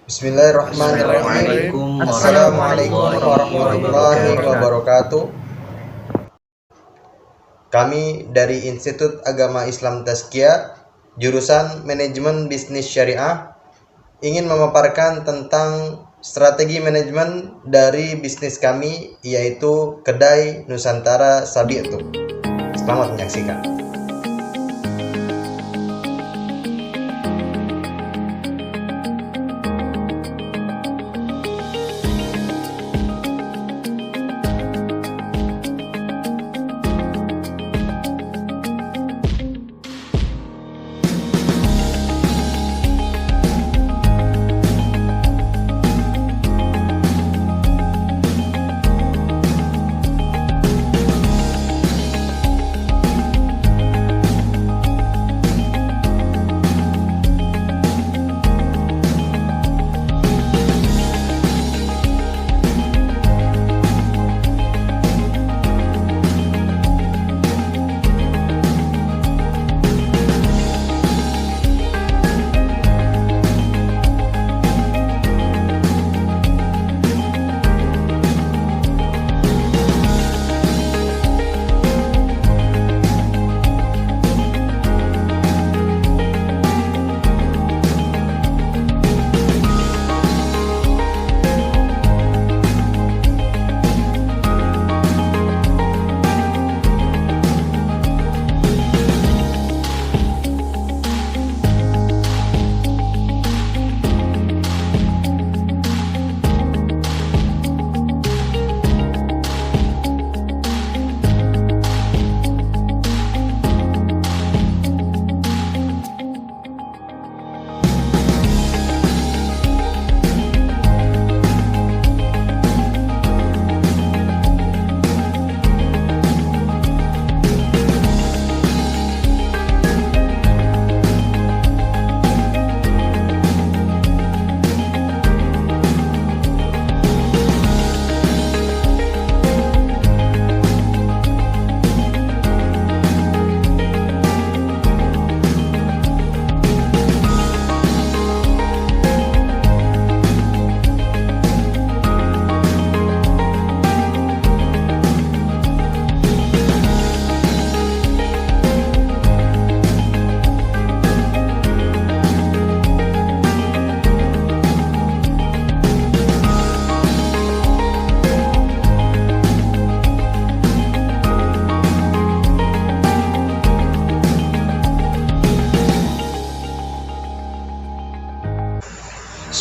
Bismillahirrahmanirrahim. Assalamualaikum warahmatullahi wabarakatuh. Kami dari Institut Agama Islam Tazkiyah, jurusan Manajemen Bisnis Syariah, ingin memaparkan tentang strategi manajemen dari bisnis kami, yaitu Kedai Nusantara Sabi'tu. Selamat menyaksikan.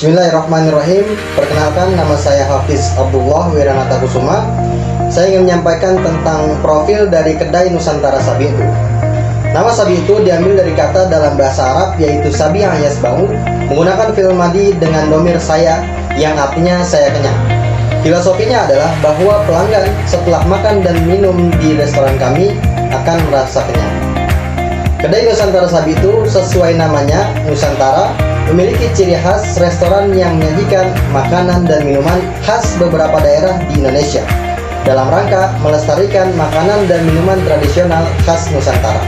Bismillahirrahmanirrahim. Perkenalkan, nama saya Hafiz Abdullah Wiranata Kusuma. Saya ingin menyampaikan tentang profil dari Kedai Nusantara Sabi'tu. Nama Sabi'tu diambil dari kata dalam bahasa Arab yaitu Sabi'a Yasba'u, menggunakan fi'il madhi dengan domir saya yang artinya saya kenyang. Filosofinya adalah bahwa pelanggan setelah makan dan minum di restoran kami akan merasa kenyang. Kedai Nusantara Sabi'tu sesuai namanya, Nusantara, memiliki ciri khas restoran yang menyajikan makanan dan minuman khas beberapa daerah di Indonesia dalam rangka melestarikan makanan dan minuman tradisional khas Nusantara.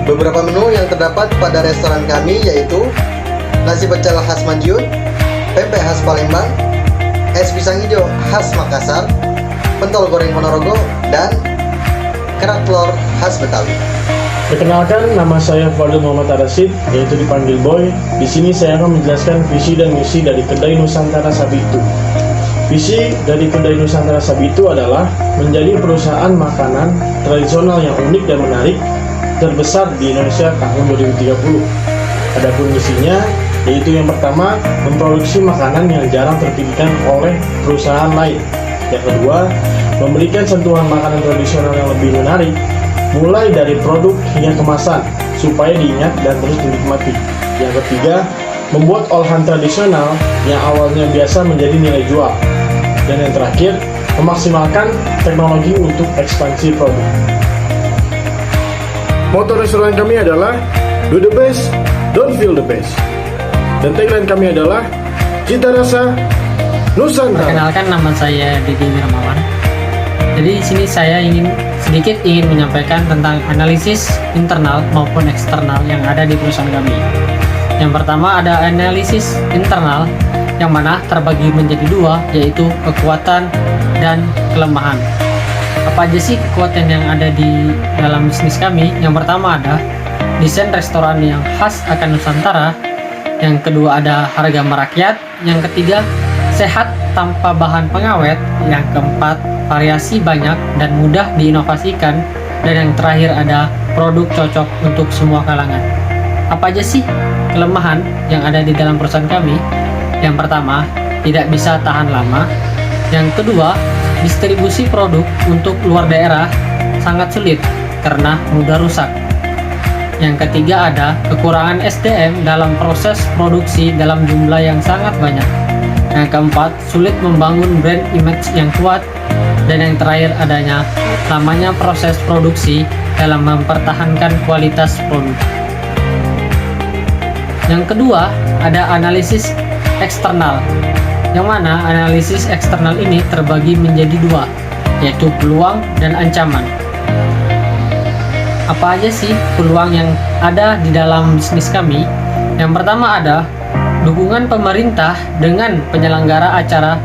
Beberapa menu yang terdapat pada restoran kami yaitu nasi pecel khas Madiun, pempek khas Palembang, es pisang hijau khas Makassar, pentol goreng Ponorogo, dan kerak telur khas Betawi. Perkenalkan, nama saya Fadil Muhammad Arasid, yaitu dipanggil Boy. Di sini saya akan menjelaskan visi dan misi dari Kedai Nusantara Sabi'tu. Visi dari Kedai Nusantara Sabi'tu adalah menjadi perusahaan makanan tradisional yang unik dan menarik terbesar di Indonesia tahun 2030. Adapun misinya, yaitu yang pertama, memproduksi makanan yang jarang terpikirkan oleh perusahaan lain. Yang kedua, memberikan sentuhan makanan tradisional yang lebih menarik, mulai dari produk hingga kemasan, supaya diingat dan terus dinikmati. Yang ketiga, membuat olahan tradisional yang awalnya biasa menjadi nilai jual. Dan yang terakhir, memaksimalkan teknologi untuk ekspansi produk. Moto restoran kami adalah Do the best, don't feel the best. Dan tagline kami adalah Cita Rasa Nusantara. Perkenalkan, nama saya Didi Wiramawan. Jadi di sini saya sedikit ingin menyampaikan tentang analisis internal maupun eksternal yang ada di perusahaan kami. Yang pertama ada analisis internal, yang mana terbagi menjadi dua, yaitu kekuatan dan kelemahan. Apa aja sih kekuatan yang ada di dalam bisnis kami? Yang pertama ada desain restoran yang khas akan Nusantara. Yang kedua ada harga merakyat. Yang ketiga sehat tanpa bahan pengawet. Yang keempat variasi banyak dan mudah diinovasikan. Dan yang terakhir ada produk cocok untuk semua kalangan. Apa aja sih kelemahan yang ada di dalam perusahaan kami? Yang pertama, tidak bisa tahan lama. Yang kedua, distribusi produk untuk luar daerah sangat sulit karena mudah rusak. Yang ketiga ada kekurangan SDM dalam proses produksi dalam jumlah yang sangat banyak. Yang keempat, sulit membangun brand image yang kuat. Dan yang terakhir adanya lamanya proses produksi dalam mempertahankan kualitas produk. Yang kedua, ada analisis eksternal, yang mana analisis eksternal ini terbagi menjadi dua, yaitu peluang dan ancaman. Apa aja sih peluang yang ada di dalam bisnis kami? Yang pertama ada dukungan pemerintah dengan penyelenggara acara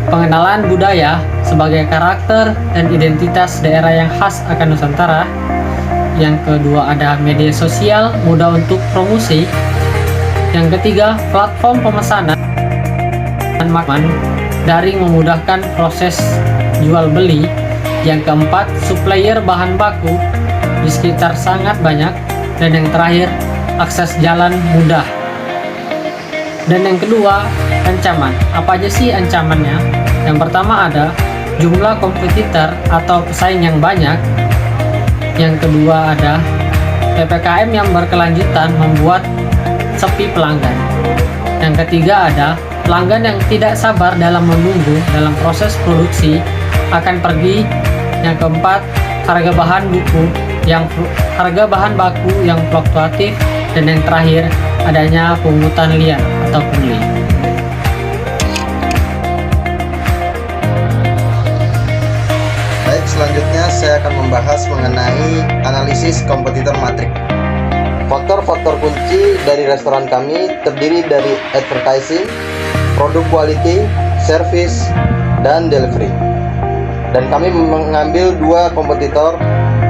pengenalan budaya sebagai karakter dan identitas daerah yang khas akan Nusantara. Yang kedua ada media sosial mudah untuk promosi. Yang ketiga, platform pemesanan dan daring memudahkan proses jual beli. Yang keempat, supplier bahan baku di sekitar sangat banyak. Dan yang terakhir, akses jalan mudah. Dan yang kedua, ancaman. Apa aja sih ancamannya? Yang pertama ada jumlah kompetitor atau pesaing yang banyak. Yang kedua ada PPKM yang berkelanjutan membuat sepi pelanggan. Yang ketiga ada pelanggan yang tidak sabar dalam menunggu dalam proses produksi akan pergi. Yang keempat, harga bahan baku yang fluktuatif. Dan yang terakhir, adanya pungutan liar atau pungli. Baik, selanjutnya saya akan membahas mengenai analisis kompetitor matrik. Faktor-faktor kunci dari restoran kami terdiri dari advertising, produk quality, service, dan delivery. Dan kami mengambil dua kompetitor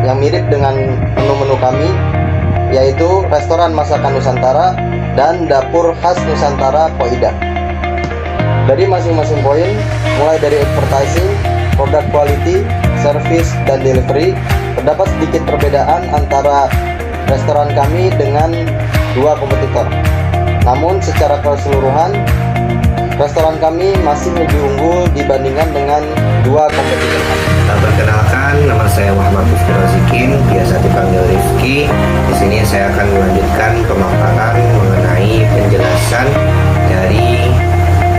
yang mirip dengan menu-menu kami, yaitu Restoran Masakan Nusantara dan Dapur Khas Nusantara Koida. Dari masing-masing poin, mulai dari advertising, produk quality, service, dan delivery, terdapat sedikit perbedaan antara restoran kami dengan dua kompetitor. Namun secara keseluruhan, restoran kami masih lebih unggul dibandingkan dengan dua kompetitor kami. Perkenalkan, nama saya Muhammad Rifki Rozikin, biasa dipanggil Rifki. Di sini saya akan melanjutkan pemaparan mengenai penjelasan dari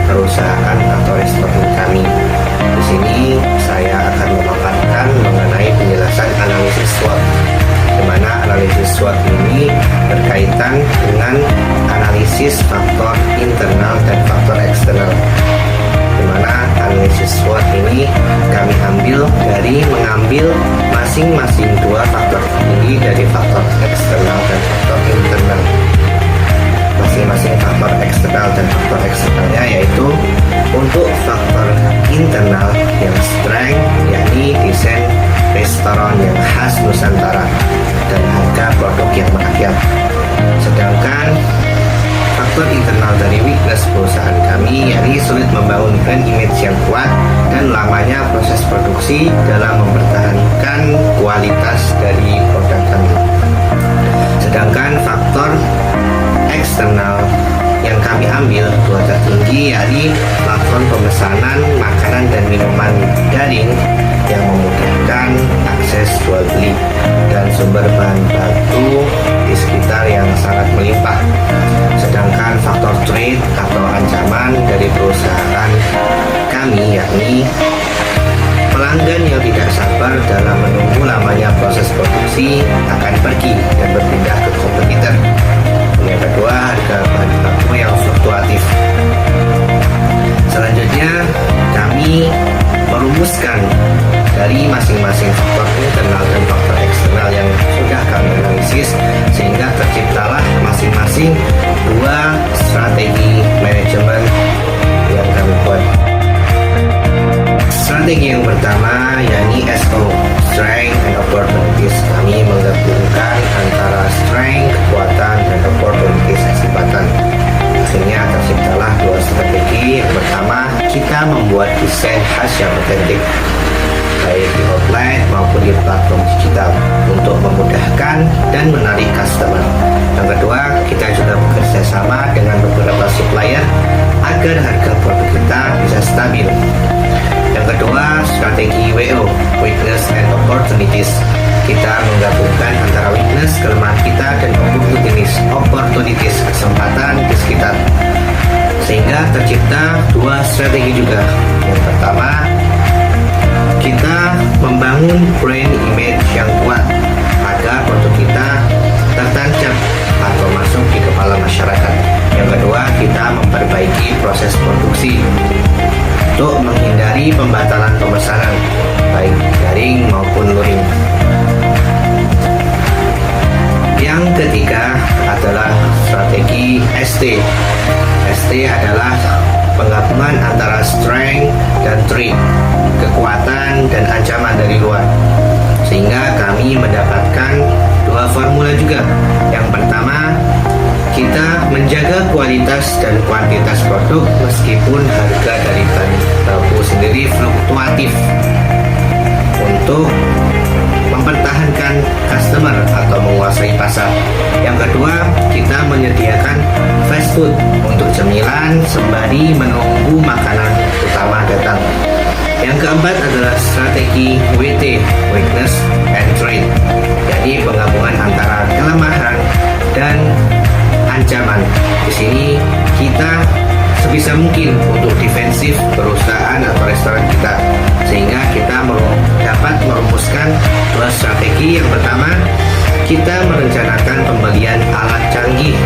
perusahaan atau restoran kami. Di sini saya akan memaparkan mengenai penjelasan analisis SWOT, di mana analisis SWOT ini berkaitan dengan analisis faktor internal dan faktor eksternal. Di mana analisis SWOT ini kami ambil dari mengambil masing-masing dua faktor ini dari faktor eksternal dan faktor internal. Masing-masing faktor eksternal dan faktor eksternalnya yaitu untuk faktor internal yang strength, yakni desain restoran yang khas Nusantara dan harga produk yang merakyat. Sedangkan faktor internal dari weakness perusahaan kami yakni sulit membangun brand image yang kuat dan lamanya proses produksi dalam mempertahankan kualitas dari produk kami. Sedangkan faktor eksternal yang kami ambil dua tertinggi yakni platform pemesanan makanan dan minuman daring yang memudahkan akses jual beli dan sumber bahan baku di sekitar yang sangat melimpah. Sedangkan faktor trade atau ancaman dari perusahaan kami yakni pelanggan yang tidak sabar dalam menunggu lamanya proses produksi akan pergi dan berpindah ke kompetitor. Yang kedua, harga bahan baku yang fluktuatif. Selanjutnya, kami merumuskan dari masing-masing faktor internal dan faktor eksternal yang sudah kami analisis, sehingga terciptalah masing-masing dua otentik, baik di outlet maupun di platform digital, untuk memudahkan dan menarik customer. Yang kedua, kita juga bekerja sama dengan beberapa supplier agar harga produk kita bisa stabil. Yang kedua, strategi WO, weakness and opportunities. Kita menggabungkan antara weakness, kelemahan kita, dan opportunities, kesempatan di sekitar, sehingga tercipta dua strategi juga. Yang pertama, kita membangun brand image yang kuat agar produk kita tertancap atau masuk di kepala masyarakat. Yang kedua, kita memperbaiki proses produksi untuk menghindari pembatalan pemesanan baik daring maupun luring. Yang ketiga adalah strategi ST. ST adalah penggabungan antara strength dan threat, kekuatan dan ancaman dari luar, sehingga kami mendapatkan dua formula juga. Yang pertama, kita menjaga kualitas dan kuantitas produk meskipun harga dari bahan baku sendiri fluktuatif, untuk mempertahankan customer atau menguasai pasar. Yang kedua, kita menyediakan fast food untuk cemilan sembari menunggu makanan utama datang. Yang keempat adalah strategi WT, weakness and threat, jadi penggabungan antara kelemahan dan ancaman. Di sini kita sebisa mungkin untuk defensif perusahaan atau restoran kita, sehingga kita dapat merumuskan dua strategi. Yang pertama, kita merencanakan pembelian alat canggih.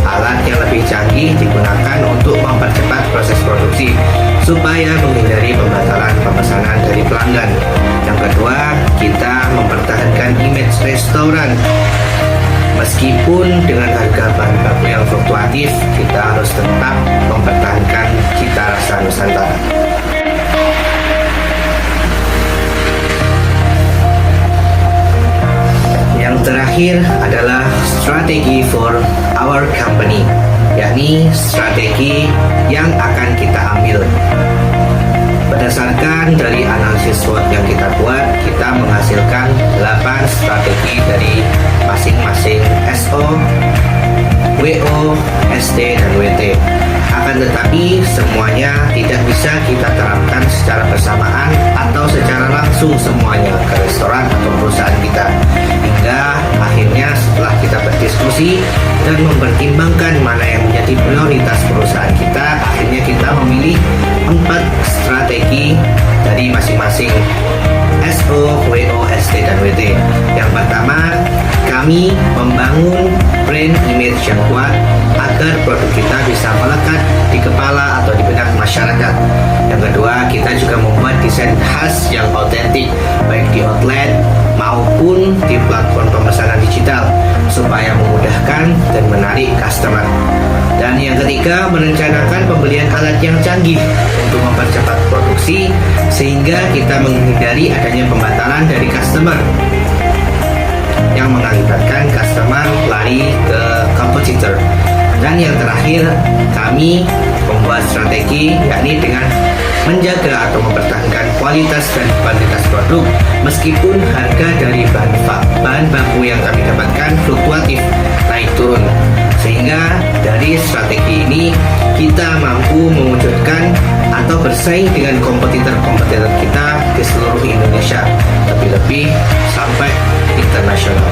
Alat yang lebih canggih digunakan untuk mempercepat proses produksi supaya menghindari pembatalan pemesanan dari pelanggan. Yang kedua, kita mempertahankan image restoran. Meskipun dengan harga bahan baku yang fluktuatif, kita harus tetap mempertahankan cita rasa Nusantara. Yang terakhir adalah strategi for our company, yakni strategi yang akan kita ambil. Berdasarkan dari analisis SWOT yang kita buat, kita menghasilkan 8 strategi dari masing-masing SO, WO, ST, dan WT. Akan tetapi semuanya tidak bisa kita terapkan secara bersamaan atau secara langsung semuanya ke restoran atau perusahaan kita. Hingga akhirnya setelah kita berdiskusi dan mempertimbangkan mana yang menjadi prioritas perusahaan kita, akhirnya kita memilih 4 strategi dari masing-masing SO, WO, ST, dan WT. Yang pertama, kami membangun brand image yang kuat agar produk kita bisa melekat di kepala atau di benak masyarakat. Yang kedua, kita juga membuat desain khas yang otentik baik di outlet maupun di platform pemesanan digital supaya memudahkan dan menarik customer. Dan yang ketiga, merencanakan pembelian alat yang canggih untuk mempercepat produksi sehingga kita menghindari adanya pembatalan dari customer yang mengakibatkan customer lari ke kompetitor. Dan yang terakhir, kami membuat strategi yakni dengan menjaga atau mempertahankan kualitas dan kuantitas produk meskipun harga dari bahan baku yang kami dapatkan fluktuatif, naik turun, sehingga dari strategi ini kita mampu mewujudkan atau bersaing dengan kompetitor-kompetitor kita di seluruh Indonesia, lebih-lebih sampai internasional.